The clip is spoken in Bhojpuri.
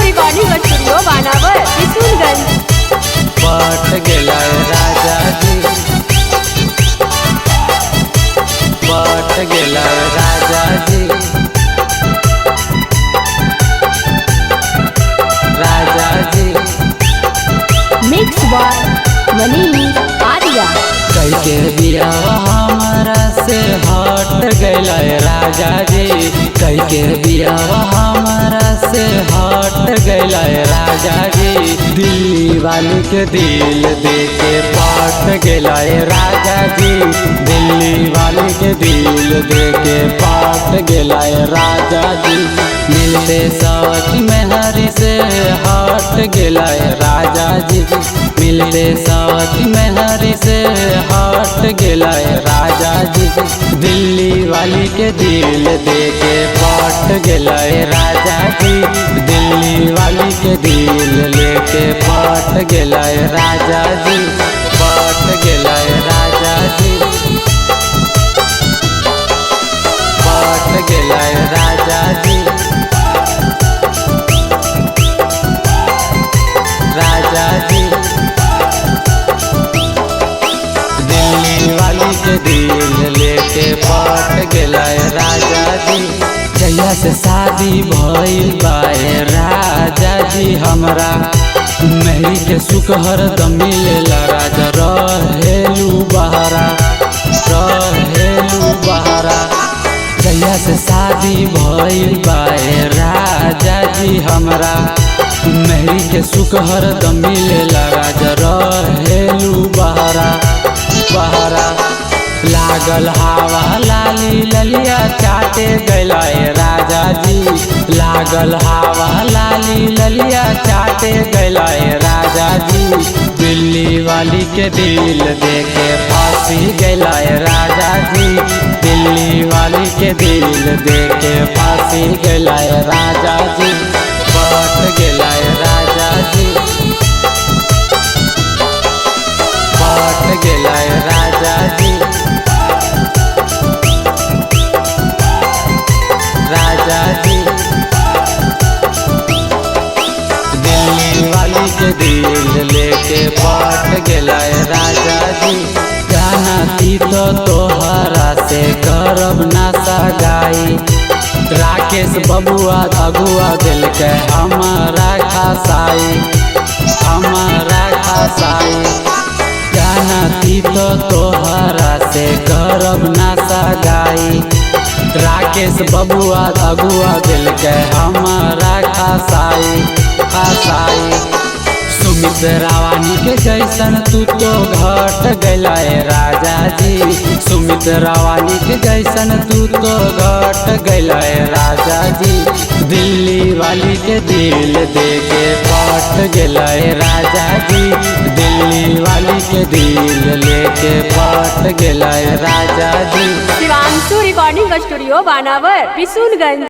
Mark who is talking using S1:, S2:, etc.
S1: रिकॉर्डिंग स्टूडियो बानावर किशनगंज।
S2: पट गेला राजा जी, पट गेला राजा जी, राजा जी।
S1: Mix by Manish Arya.
S2: कैके बियाह हमारा से हट गैला राजा जी, कैके बियाह हमारा से हट गैला राजा जी। दिल्ली वाली के दिल दे के पट गैला राजा जी, दिल्ली वाली के दिल दे के पट गैला राजा जी। मिलते सच में हरी से हट गैला राजा जी, मिलते सच में हरी से हट गेला राजा जी। दिल्ली वाली के दिल दे के पट गेला राजा जी, दिल्ली वाली के दिल लेके पट गेला राजा जी, पट गेला राजा जी, पट गेला राजा जी, राजा जी। के दिल लेके पट गेला राजा जी। जहिया से शादी भइल बाए राजा जी, हमरा मेहरी के सुख हरदम मिलेला राजा। रहेलू बहरा, रहेलू बहरा। जहिया से शादी भइल बाए राजा जी, हमरा मेहरी के सुख हरदम मिलेला राजा। रहेलू बहरा, बहरा। लागल हवा लाली ललिया चाटे गैला राजा जी, लागल हवा लाली ललिया चाटे गैला राजा जी। दिल्ली वाली के दिल दे के फांसी गैला राजा जी, दिल्ली वाली के दिल दे के फांसी गैला राजा जी, पट गैला राजा जी, पट गैला राजा जी, राजा जी। दिल्ली वाली के दिल लेके पट गेला राजा जी। जाना थी तो तोहरा से करब ना सगाई, राकेश बबुआ अगुआ दिल के हमारा खासाई, हमारा खासाई। जाना थी तो तोहरा से करब ना सगाई, राकेश बबुआ अगुआ दिल के हमारा खासाई, खासाई। सुमित रावानी के जैसन तू तो घट गैला राजा जी, सुमित रावानी के जैसन तू तो घट गैला राजा जी। दिल्ली वाली के दिल दे के पट गेला राजा जी, दिल्ली वाली के दिल लेके पट गेला राजा जी।
S1: शिवांशु रिकॉर्डिंग स्टूडियो बानावर किशनगंज।